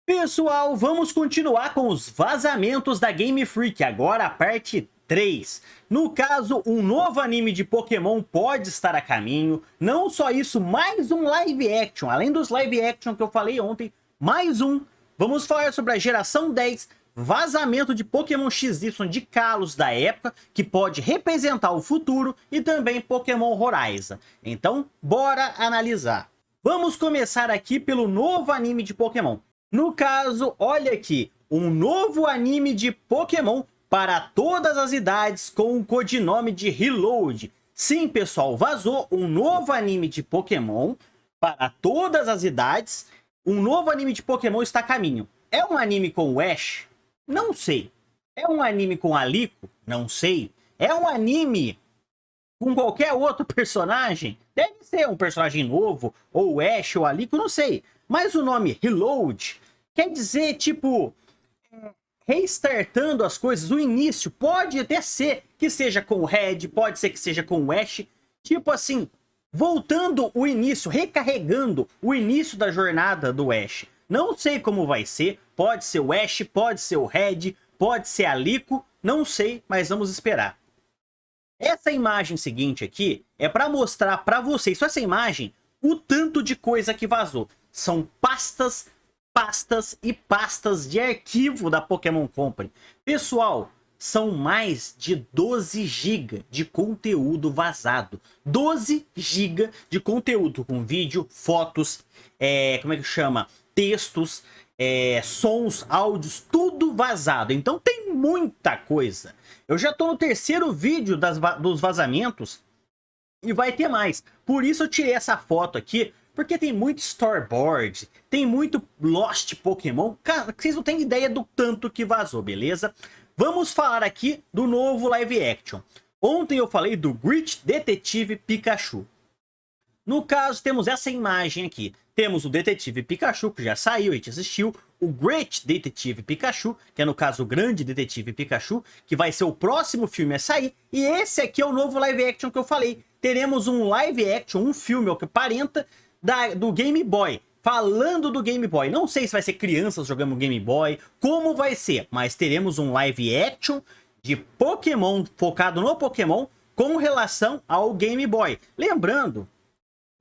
Pessoal, vamos continuar com os vazamentos da Game Freak, agora a parte 3. No caso, um novo anime de Pokémon pode estar a caminho. Não só isso, mais um live action. Além dos live action que eu falei ontem, mais um. Vamos falar sobre a geração 10, vazamento de Pokémon XY de Kalos da época, que pode representar o futuro, e também Pokémon Horizon. Então, bora analisar. Vamos começar aqui pelo novo anime de Pokémon. No caso, olha aqui, um novo anime de Pokémon para todas as idades com o codinome de Reload. Sim, pessoal, vazou um novo anime de Pokémon para todas as idades. Um novo anime de Pokémon está a caminho. É um anime com o Ash? Não sei. É um anime com Alico? Não sei. É um anime com qualquer outro personagem? Deve ser um personagem novo, ou o Ash, ou Alico, não sei. Mas o nome Reload quer dizer, tipo, restartando as coisas, o início. Pode até ser que seja com o Red, pode ser que seja com o Ash. Tipo assim, voltando o início, recarregando o início da jornada do Ash. Não sei como vai ser, pode ser o Ash, pode ser o Red, pode ser a Lico, não sei, mas vamos esperar. Essa imagem seguinte aqui é para mostrar para vocês, só essa imagem, o tanto de coisa que vazou. São pastas e pastas de arquivo da Pokémon Company. Pessoal, são mais de 12 GB de conteúdo vazado. 12 GB de conteúdo com vídeo, fotos, como é que chama? Textos, sons, áudios, tudo vazado. Então tem muita coisa. Eu já tô no terceiro vídeo dos vazamentos e vai ter mais. Por isso eu tirei essa foto aqui, porque tem muito storyboard, tem muito Lost Pokémon. Cara, vocês não têm ideia do tanto que vazou, beleza? Vamos falar aqui do novo live action. Ontem eu falei do Great Detective Pikachu. No caso, temos essa imagem aqui. Temos o Detetive Pikachu, que já saiu, a gente assistiu. O Great Detective Pikachu, que é no caso o Grande Detetive Pikachu, que vai ser o próximo filme a sair. E esse aqui é o novo live action que eu falei. Teremos um live action, um filme, que aparenta do Game Boy. Falando do Game Boy. Não sei se vai ser crianças jogando Game Boy, como vai ser. Mas teremos um live action de Pokémon, focado no Pokémon, com relação ao Game Boy. Lembrando,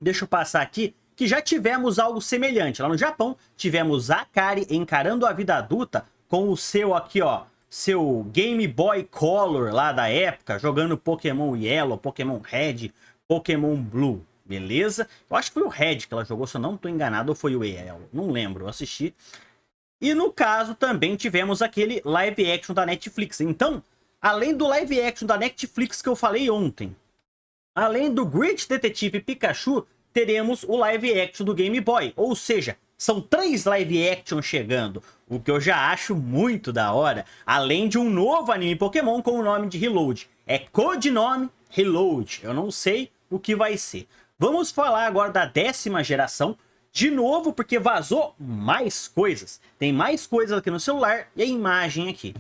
deixa eu passar aqui, que já tivemos algo semelhante. Lá no Japão, tivemos a Akari encarando a vida adulta com o seu aqui, ó, seu Game Boy Color lá da época, jogando Pokémon Yellow, Pokémon Red, Pokémon Blue, beleza? Eu acho que foi o Red que ela jogou, se eu não estou enganado, ou foi o Yellow, não lembro, eu assisti. E no caso também tivemos aquele live action da Netflix. Então, além do live action da Netflix que eu falei ontem, além do Great Detective Pikachu, teremos o live action do Game Boy. Ou seja, são 3 live action chegando, o que eu já acho muito da hora. Além de um novo anime Pokémon com o nome de Reload. É codinome Reload, eu não sei o que vai ser. Vamos falar agora da 10ª geração, de novo porque vazou mais coisas. Tem mais coisas aqui no celular e a imagem aqui.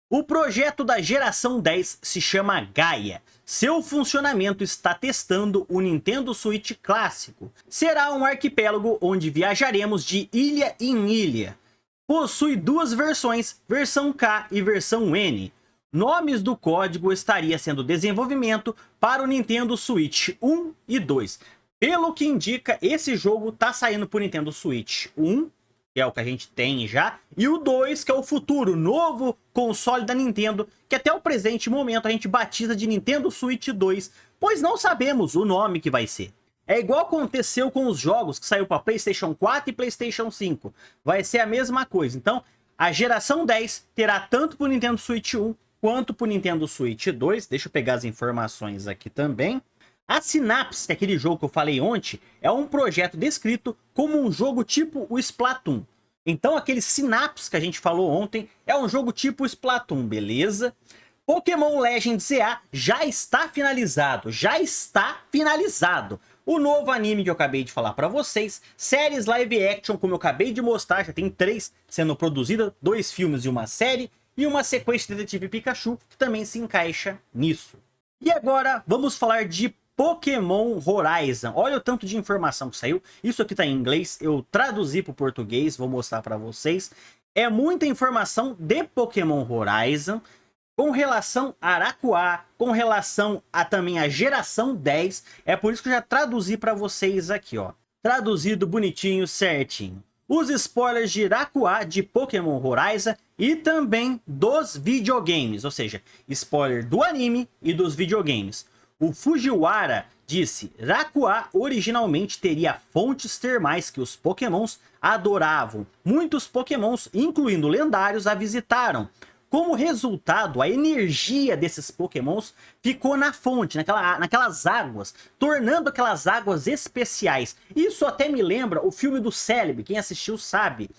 O projeto da geração 10 se chama Gaia. Seu funcionamento está testando o Nintendo Switch clássico. Será um arquipélago onde viajaremos de ilha em ilha. Possui 2 versões, versão K e versão N. Nomes do código estaria sendo desenvolvimento para o Nintendo Switch 1 e 2. Pelo que indica, esse jogo está saindo para o Nintendo Switch 1, que é o que a gente tem já, e o 2, que é o futuro, novo console da Nintendo, que até o presente momento a gente batiza de Nintendo Switch 2, pois não sabemos o nome que vai ser. É igual aconteceu com os jogos que saiu para PlayStation 4 e PlayStation 5, vai ser a mesma coisa. Então, a geração 10 terá tanto para o Nintendo Switch 1 quanto para o Nintendo Switch 2, deixa eu pegar as informações aqui também. A Synapse, que é aquele jogo que eu falei ontem, é um projeto descrito como um jogo tipo o Splatoon. Então aquele Synapse que a gente falou ontem é um jogo tipo Splatoon, beleza? Pokémon Legends ZA já está finalizado, O novo anime que eu acabei de falar para vocês, séries live action, como eu acabei de mostrar, já tem 3 sendo produzidas, 2 filmes e uma série, e uma sequência de Detetive Pikachu, que também se encaixa nisso. E agora vamos falar de Pokémon Horizon. Olha o tanto de informação que saiu. Isso aqui tá em inglês, eu traduzi para o português, vou mostrar para vocês. É muita informação de Pokémon Horizon com relação a Araquá, com relação a também a geração 10. É por isso que eu já traduzi para vocês aqui, ó. Traduzido bonitinho, certinho. Os spoilers de Araquá de Pokémon Horizon e também dos videogames, ou seja, spoiler do anime e dos videogames. O Fujiwara disse: Araquá originalmente teria fontes termais que os Pokémons adoravam. Muitos Pokémons, incluindo lendários, a visitaram. Como resultado, a energia desses Pokémons ficou na fonte, naquelas águas, tornando aquelas águas especiais. Isso até me lembra o filme do Celebi, quem assistiu sabe,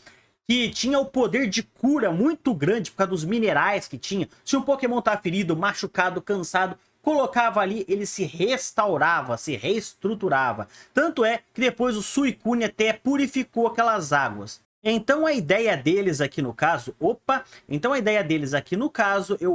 que tinha o poder de cura muito grande por causa dos minerais que tinha. Se um Pokémon tá ferido, machucado, cansado, colocava ali, ele se restaurava, se reestruturava. Tanto é que depois o Suicune até purificou aquelas águas. Então a ideia deles aqui no caso, eu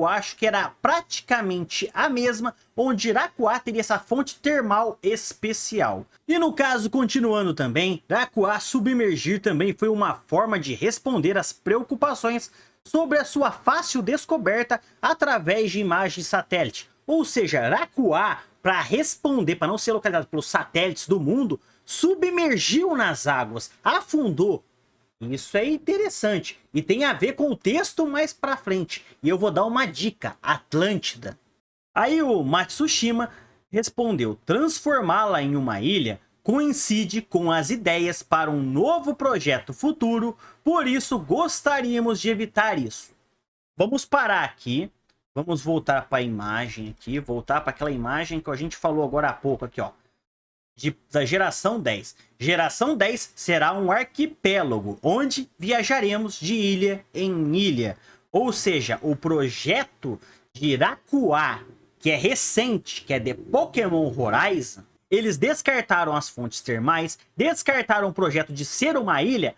acho que era praticamente a mesma, onde Araquá teria essa fonte termal especial. E no caso, continuando também, Araquá submergir também foi uma forma de responder às preocupações sobre a sua fácil descoberta através de imagens de satélite. Ou seja, Araquá, para responder, para não ser localizado pelos satélites do mundo, submergiu nas águas, afundou. Isso é interessante e tem a ver com o texto mais pra frente. E eu vou dar uma dica: Atlântida. Aí o Matsushima respondeu: transformá-la em uma ilha coincide com as ideias para um novo projeto futuro, por isso gostaríamos de evitar isso. Vamos parar aqui, vamos voltar para a imagem aqui, voltar para aquela imagem que a gente falou agora há pouco aqui, ó. Da geração 10. Geração 10 será um arquipélago, onde viajaremos de ilha em ilha. Ou seja, o projeto de Araquá, que é recente, que é de Pokémon Horizon, eles descartaram as fontes termais, descartaram o projeto de ser uma ilha,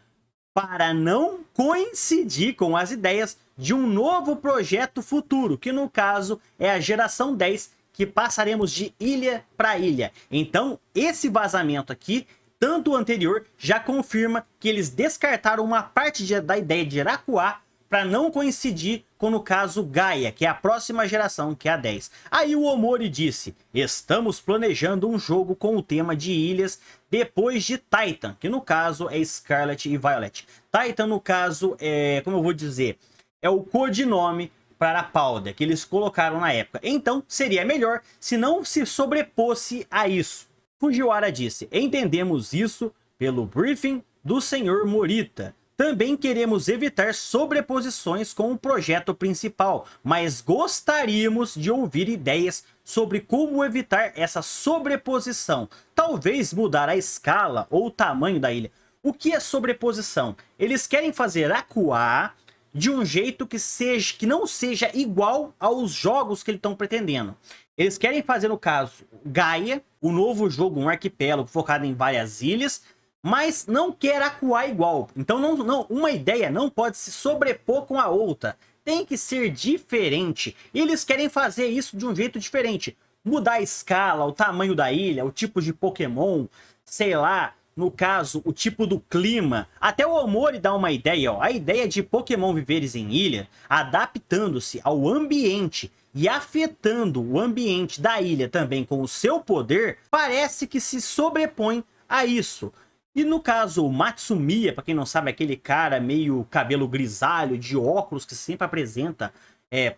para não coincidir com as ideias de um novo projeto futuro, que no caso é a geração 10, que passaremos de ilha para ilha. Então, esse vazamento aqui, tanto o anterior, já confirma que eles descartaram uma parte da ideia de Araquá para não coincidir com, no caso, Gaia, que é a próxima geração, que é a 10. Aí o Omori disse: estamos planejando um jogo com o tema de ilhas depois de Titan, que no caso é Scarlet e Violet. Titan, no caso, como eu vou dizer, é o codinome para a Powder, que eles colocaram na época. Então, seria melhor se não se sobreposse a isso. Fujiwara disse: entendemos isso pelo briefing do Sr. Morita. Também queremos evitar sobreposições com o projeto principal, mas gostaríamos de ouvir ideias sobre como evitar essa sobreposição. Talvez mudar a escala ou o tamanho da ilha. O que é sobreposição? Eles querem fazer Araquá de um jeito que não seja igual aos jogos que eles estão pretendendo. Eles querem fazer, no caso, Gaia, o novo jogo, um arquipélago focado em várias ilhas, mas não quer Araquá igual. Então uma ideia não pode se sobrepor com a outra. Tem que ser diferente. E eles querem fazer isso de um jeito diferente. Mudar a escala, o tamanho da ilha, o tipo de Pokémon, sei lá, no caso, o tipo do clima. Até o Omori dá uma ideia, ó. A ideia de Pokémon viveres em ilha, adaptando-se ao ambiente e afetando o ambiente da ilha também com o seu poder, parece que se sobrepõe a isso. E no caso, o Matsumiya, para quem não sabe, aquele cara meio cabelo grisalho, de óculos, que sempre apresenta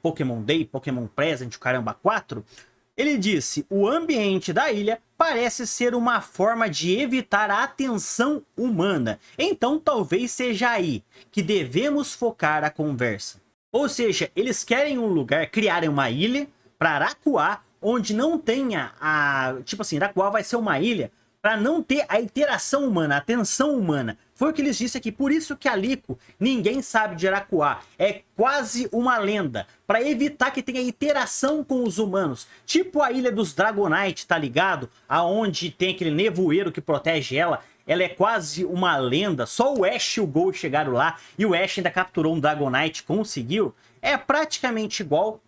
Pokémon Day, Pokémon Present, o caramba 4, ele disse: o ambiente da ilha parece ser uma forma de evitar a atenção humana. Então talvez seja aí que devemos focar a conversa. Ou seja, eles querem um lugar, criarem uma ilha para Araquá, onde não tenha tipo assim, Araquá vai ser uma ilha para não ter a interação humana, a atenção humana. Foi o que eles disseram aqui. Por isso que a Lico, ninguém sabe de Araquá. É quase uma lenda. Para evitar que tenha interação com os humanos. Tipo a Ilha dos Dragonite, tá ligado? Aonde tem aquele nevoeiro que protege ela. Ela é quase uma lenda. Só o Ash e o Gol chegaram lá. E o Ash ainda capturou um Dragonite, conseguiu. É praticamente igual.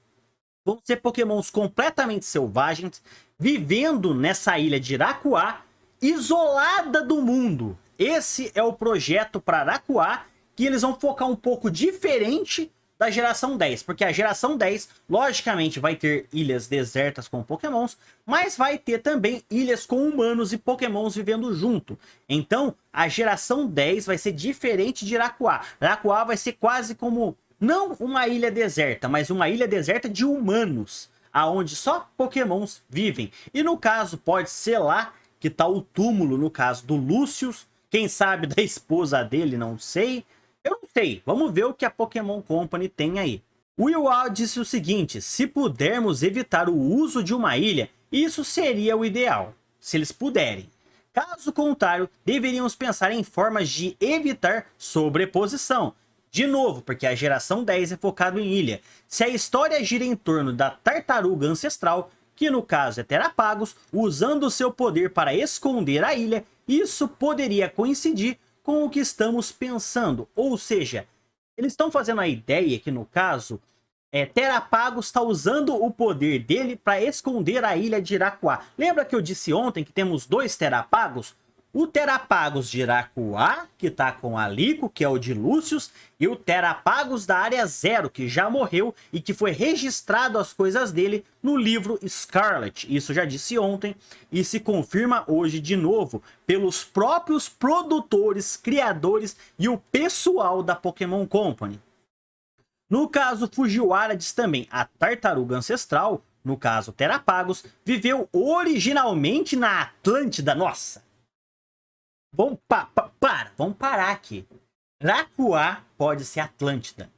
Vão ser Pokémons completamente selvagens. vivendo nessa ilha de Araquá, isolada do mundo. Esse é o projeto para Araquá, que eles vão focar um pouco diferente da geração 10, porque a geração 10, logicamente, vai ter ilhas desertas com pokémons, mas vai ter também ilhas com humanos e pokémons vivendo junto. Então, a geração 10 vai ser diferente de Araquá. Araquá vai ser quase como, não uma ilha deserta, mas uma ilha deserta de humanos, aonde só pokémons vivem. E no caso, pode ser lá que tá o túmulo, no caso do Lucius, quem sabe da esposa dele, não sei. Eu não sei, vamos ver o que a Pokémon Company tem aí. O Will disse o seguinte: se pudermos evitar o uso de uma ilha, isso seria o ideal, se eles puderem. Caso contrário, deveríamos pensar em formas de evitar sobreposição. De novo, porque a geração 10 é focada em ilha. Se a história gira em torno da tartaruga ancestral, que no caso é Terapagos, usando seu poder para esconder a ilha, isso poderia coincidir com o que estamos pensando. Ou seja, eles estão fazendo a ideia que no caso, Terapagos está usando o poder dele para esconder a ilha de Araquá. Lembra que eu disse ontem que temos 2 Terapagos? O Terapagos de Araquá, que tá com a Lico, que é o de Lucius, e o Terapagos da Área 0, que já morreu e que foi registrado as coisas dele no livro Scarlet. Isso já disse ontem e se confirma hoje de novo pelos próprios produtores, criadores e o pessoal da Pokémon Company. No caso, Fujiwara diz também: a tartaruga ancestral, no caso Terapagos, viveu originalmente na Atlântida. Nossa! Vamos parar aqui. Araquá pode ser Atlântida.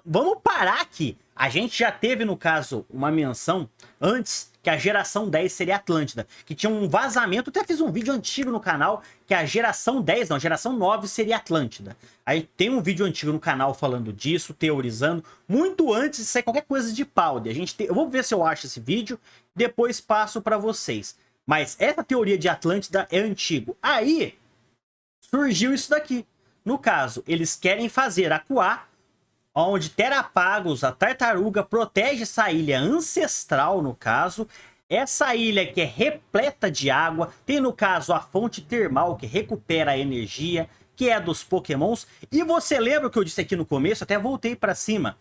Vamos parar aqui. A gente já teve, no caso, uma menção antes que a geração 10 seria Atlântida. Que tinha um vazamento, até fiz um vídeo antigo no canal, que a geração 10, não, a geração 9 seria Atlântida. Aí tem um vídeo antigo no canal falando disso, teorizando, muito antes de sair qualquer coisa de Powder. Eu vou ver se eu acho esse vídeo, depois passo para vocês. Mas essa teoria de Atlântida é antigo. Aí surgiu isso daqui. No caso, eles querem fazer Araquá, onde Terapagos, a tartaruga, protege essa ilha ancestral, no caso. Essa ilha que é repleta de água. Tem, no caso, a fonte termal que recupera a energia, que é dos pokémons. E você lembra o que eu disse aqui no começo? Até voltei para cima.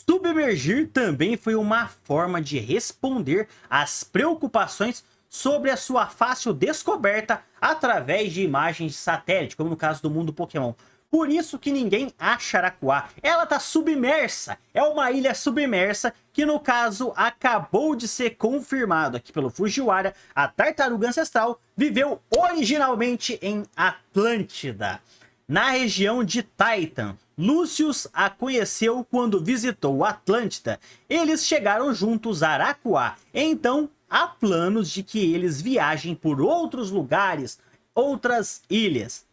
Submergir também foi uma forma de responder às preocupações sobre a sua fácil descoberta através de imagens de satélite, como no caso do mundo Pokémon. Por isso que ninguém acha Araquá. Ela tá submersa. É uma ilha submersa que, no caso, acabou de ser confirmado aqui pelo Fujiwara. A tartaruga ancestral viveu originalmente em Atlântida, na região de Titan. Lucius a conheceu quando visitou Atlântida. Eles chegaram juntos a Araquá. Então, há planos de que eles viajem por outros lugares, outras ilhas.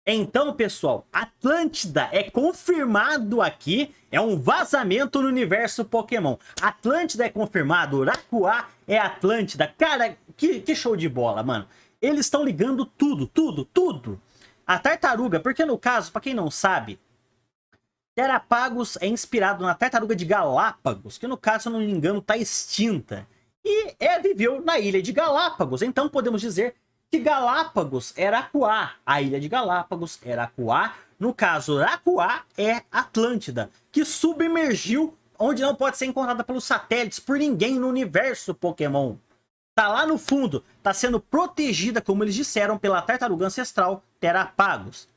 Então, pessoal, Atlântida é confirmado aqui, é um vazamento no universo Pokémon. Atlântida é confirmado, Araquá é Atlântida. Cara, que show de bola, mano. Eles estão ligando tudo. A tartaruga, porque no caso, para quem não sabe, Terapagos é inspirado na tartaruga de Galápagos, que no caso, se eu não me engano, está extinta. E viveu na ilha de Galápagos. Então podemos dizer que Galápagos era Araquá. A ilha de Galápagos era Araquá. No caso, Araquá é Atlântida, que submergiu, onde não pode ser encontrada pelos satélites, por ninguém no universo Pokémon. Tá lá no fundo, tá sendo protegida, como eles disseram, pela tartaruga ancestral Terapagos.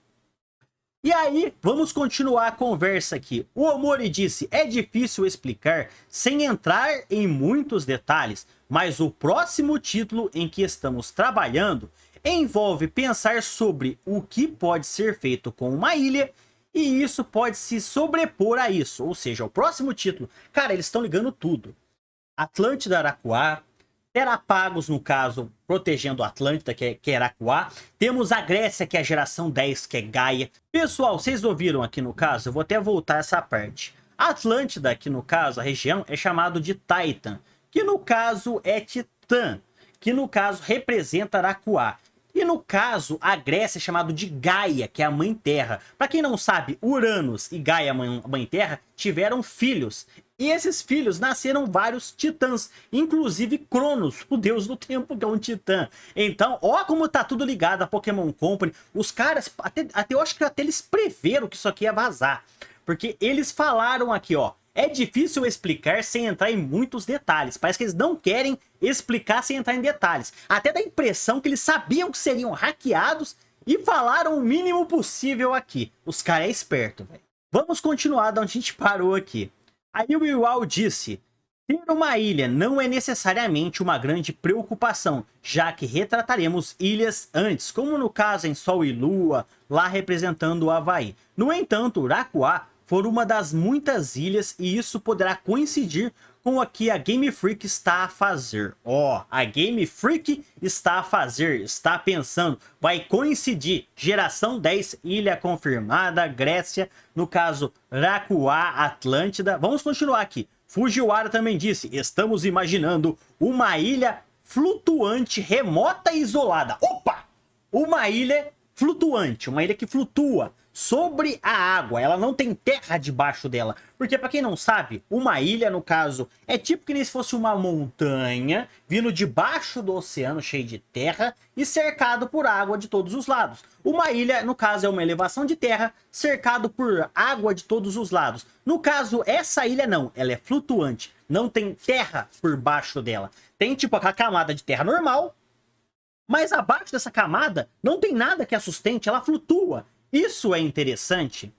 E aí, vamos continuar a conversa aqui. O Omori disse: é difícil explicar sem entrar em muitos detalhes, mas o próximo título em que estamos trabalhando envolve pensar sobre o que pode ser feito com uma ilha e isso pode se sobrepor a isso. Ou seja, o próximo título, cara, eles estão ligando tudo. Atlântida, Araquá, Terapagos, no caso, protegendo a Atlântida, que é Araquá. Temos a Grécia, que é a geração 10, que é Gaia. Pessoal, vocês ouviram aqui no caso? Eu vou até voltar essa parte. A Atlântida, aqui no caso, a região, é chamado de Titan, que no caso é Titã, que no caso representa Araquá. E no caso, a Grécia é chamada de Gaia, que é a Mãe Terra. Para quem não sabe, Uranus e Gaia, Mãe Terra, tiveram filhos. E esses filhos nasceram vários titãs, inclusive Cronos, o deus do tempo, que é um titã. Então, ó como tá tudo ligado a Pokémon Company. Os caras, até eu acho que até eles preveram que isso aqui ia vazar. Porque eles falaram aqui, ó. É difícil explicar sem entrar em muitos detalhes. Parece que eles não querem explicar sem entrar em detalhes. Até dá a impressão que eles sabiam que seriam hackeados e falaram o mínimo possível aqui. Os caras é esperto, velho. Vamos continuar da onde a gente parou aqui. Aí o Iwao disse: ter uma ilha não é necessariamente uma grande preocupação, já que retrataremos ilhas antes, como no caso em Sol e Lua, lá representando o Havaí. No entanto, Uraquá for uma das muitas ilhas e isso poderá coincidir com o que a Game Freak está a fazer. Ó, a Game Freak está a fazer, está pensando, vai coincidir. Geração 10, ilha confirmada, Grécia, no caso, Uraquá, Atlântida. Vamos continuar aqui. Fujiwara também disse: estamos imaginando uma ilha flutuante, remota e isolada. Opa! Uma ilha flutuante, uma ilha que flutua sobre a água, ela não tem terra debaixo dela, porque para quem não sabe, uma ilha no caso é tipo que nem se fosse uma montanha vindo debaixo do oceano cheio de terra e cercado por água de todos os lados. Uma ilha no caso é uma elevação de terra cercado por água de todos os lados. No caso, essa ilha não, ela é flutuante, não tem terra por baixo dela, tem tipo a camada de terra normal, mas abaixo dessa camada não tem nada que a sustente, ela flutua. Isso é interessante.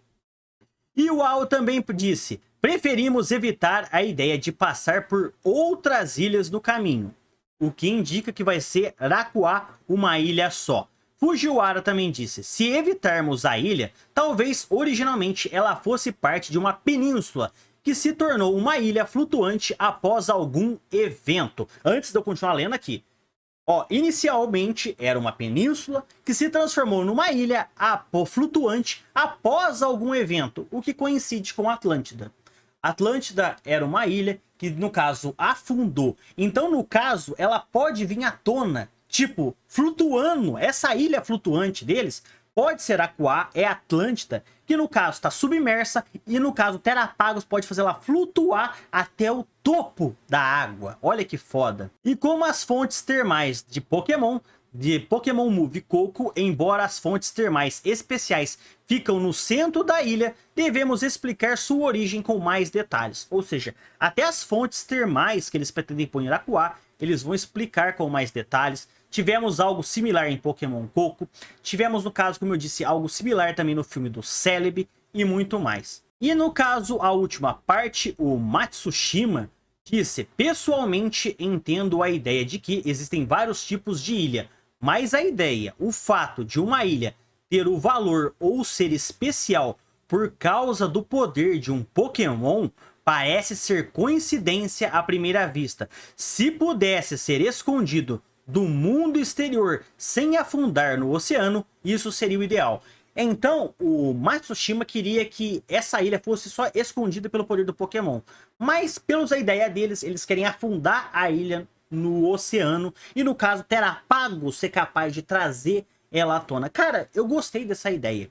E o Al também disse: preferimos evitar a ideia de passar por outras ilhas no caminho, o que indica que vai ser Uraquá uma ilha só. Fujiwara também disse: se evitarmos a ilha, talvez originalmente ela fosse parte de uma península que se tornou uma ilha flutuante após algum evento. Antes de eu continuar lendo aqui, ó, inicialmente era uma península que se transformou numa ilha flutuante após algum evento, o que coincide com Atlântida. Atlântida era uma ilha que, no caso, afundou. Então, no caso, ela pode vir à tona, tipo, flutuando. Essa ilha flutuante deles pode ser Aquá, é Atlântida, que no caso está submersa, e no caso Terrapagos pode fazer ela flutuar até o topo da água. Olha que foda. E como as fontes termais de Pokémon Move Coco, embora as fontes termais especiais ficam no centro da ilha, devemos explicar sua origem com mais detalhes. Ou seja, até as fontes termais que eles pretendem pôr em Uraquá, eles vão explicar com mais detalhes. Tivemos algo similar em Pokémon Coco, tivemos no caso, como eu disse, algo similar também no filme do Celebi e muito mais. E no caso, a última parte, o Matsushima disse: pessoalmente entendo a ideia de que existem vários tipos de ilha, mas a ideia, o fato de uma ilha ter o valor ou ser especial por causa do poder de um Pokémon parece ser coincidência à primeira vista. Se pudesse ser escondido do mundo exterior sem afundar no oceano, isso seria o ideal. Então, o Matsushima queria que essa ilha fosse só escondida pelo poder do Pokémon. Mas, pelos a ideia deles, eles querem afundar a ilha no oceano. E no caso, Terrapagos ser capaz de trazer ela à tona. Cara, eu gostei dessa ideia.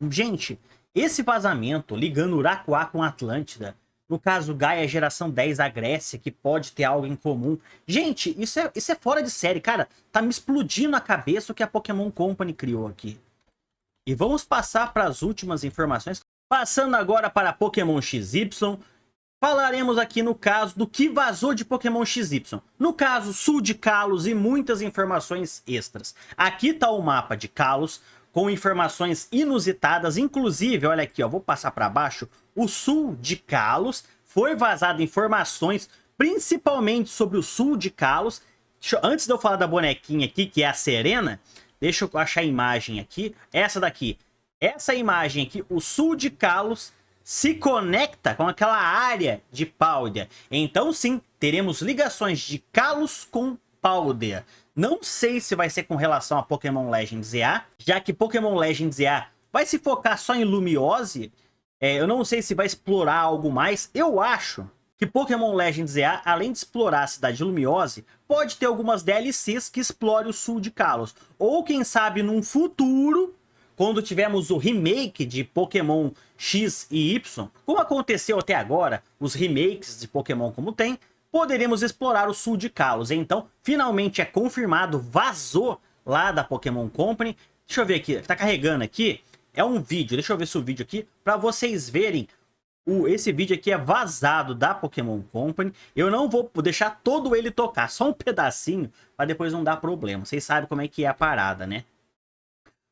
Gente, esse vazamento ligando Uraquá com Atlântida, no caso Gaia geração 10, a Grécia, que pode ter algo em comum. Gente, isso é fora de série, cara. Tá me explodindo a cabeça o que a Pokémon Company criou aqui. E vamos passar para as últimas informações. Passando agora para Pokémon XY. Falaremos aqui no caso do que vazou de Pokémon XY. No caso, sul de Kalos e muitas informações extras. Aqui tá o mapa de Kalos, com informações inusitadas. Inclusive, olha aqui, ó, vou passar para baixo. O sul de Kalos foi vazado informações, principalmente sobre o sul de Kalos. Antes de eu falar da bonequinha aqui, que é a Serena, deixa eu achar a imagem aqui. Essa daqui. Essa imagem aqui, o sul de Kalos se conecta com aquela área de Paldea. Então sim, teremos ligações de Kalos com Paldea. Não sei se vai ser com relação a Pokémon Legends EA, já que Pokémon Legends EA vai se focar só em Lumiose. Eu não sei se vai explorar algo mais. Eu acho que Pokémon Legends EA, além de explorar a Cidade Lumiose, pode ter algumas DLCs que explorem o sul de Kalos. Ou quem sabe num futuro, quando tivermos o remake de Pokémon X e Y, como aconteceu até agora, os remakes de Pokémon como tem, poderemos explorar o sul de Kalos. Então, finalmente é confirmado, vazou lá da Pokémon Company. Deixa eu ver aqui, tá carregando aqui. É um vídeo, deixa eu ver se o vídeo aqui, para vocês verem. Esse vídeo aqui é vazado da Pokémon Company. Eu não vou deixar todo ele tocar, só um pedacinho, para depois não dar problema. Vocês sabem como é que é a parada, né?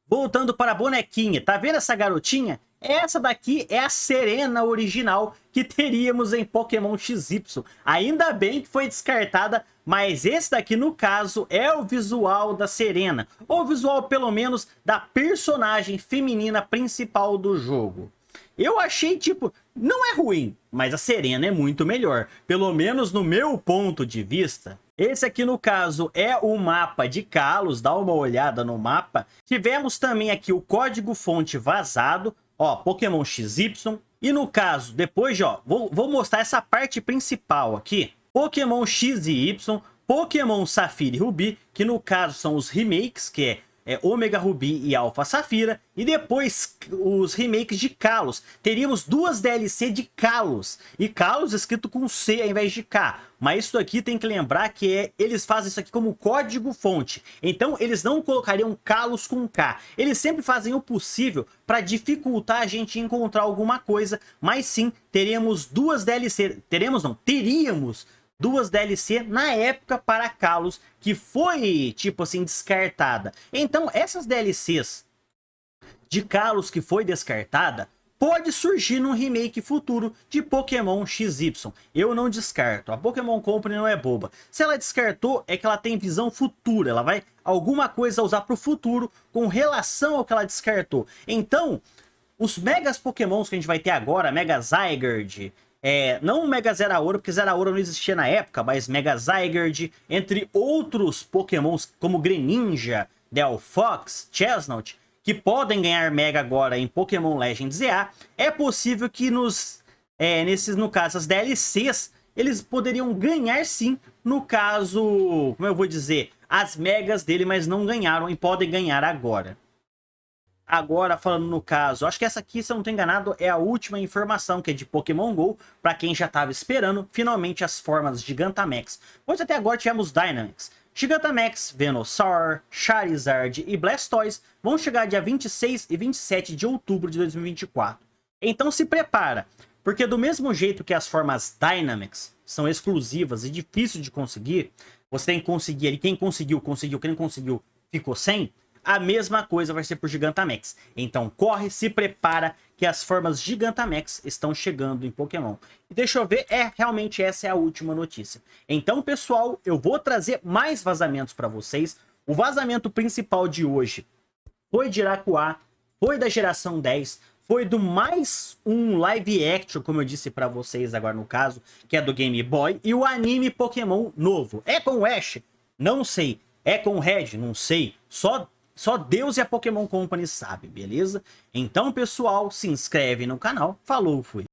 Voltando para a bonequinha, tá vendo essa garotinha? Essa daqui é a Serena original que teríamos em Pokémon XY. Ainda bem que foi descartada, mas esse daqui no caso é o visual da Serena. Ou o visual pelo menos da personagem feminina principal do jogo. Eu achei, tipo, não é ruim, mas a Serena é muito melhor. Pelo menos no meu ponto de vista. Esse aqui, no caso, é o mapa de Kalos. Dá uma olhada no mapa. Tivemos também aqui o código-fonte vazado. Ó, Pokémon XY. E no caso, depois, ó, vou mostrar essa parte principal aqui. Pokémon X e Y, Pokémon Safira e Rubi, que no caso são os remakes, que é Omega Ruby e Alpha Safira, e depois os remakes de Kalos. Teríamos duas DLC de Kalos, e Kalos escrito com C ao invés de K, mas isso aqui tem que lembrar que eles fazem isso aqui como código fonte, então eles não colocariam Kalos com K, eles sempre fazem o possível para dificultar a gente encontrar alguma coisa, mas sim, teríamos duas DLC, teríamos duas DLC na época para Kalos, que foi, tipo assim, descartada. Então, essas DLCs de Kalos que foi descartada, pode surgir num remake futuro de Pokémon XY. Eu não descarto. A Pokémon Company não é boba. Se ela descartou, é que ela tem visão futura. Ela vai alguma coisa usar para o futuro com relação ao que ela descartou. Então, os Megas Pokémons que a gente vai ter agora, Mega Zygarde, não o Mega Zeraora, porque Zeraora não existia na época, mas Mega Zygarde, entre outros Pokémons como Greninja, Delphox, Chestnut, que podem ganhar Mega agora em Pokémon Legends EA, é possível que no caso, as DLCs, eles poderiam ganhar sim, no caso, como eu vou dizer, as Megas dele, mas não ganharam e podem ganhar agora. Agora, falando no caso, acho que essa aqui, se eu não estou enganado, é a última informação, que é de Pokémon GO, para quem já estava esperando, finalmente as formas Gigantamax. Pois até agora tivemos Dynamax. Gigantamax, Venusaur, Charizard e Blastoise vão chegar dia 26 e 27 de outubro de 2024. Então se prepara, porque do mesmo jeito que as formas Dynamax são exclusivas e difíceis de conseguir, você tem que conseguir ali, quem conseguiu, conseguiu, quem não conseguiu, ficou sem. A mesma coisa vai ser por Gigantamax. Então corre, se prepara que as formas Gigantamax estão chegando em Pokémon. E deixa eu ver, realmente essa é a última notícia. Então pessoal, eu vou trazer mais vazamentos para vocês. O vazamento principal de hoje foi de Iraquá, foi da geração 10, foi do mais um live action, como eu disse para vocês agora no caso, que é do Game Boy, e o anime Pokémon novo. É com o Ash? Não sei. É com o Red? Não sei. Só Deus e a Pokémon Company sabe, beleza? Então, pessoal, se inscreve no canal. Falou, fui.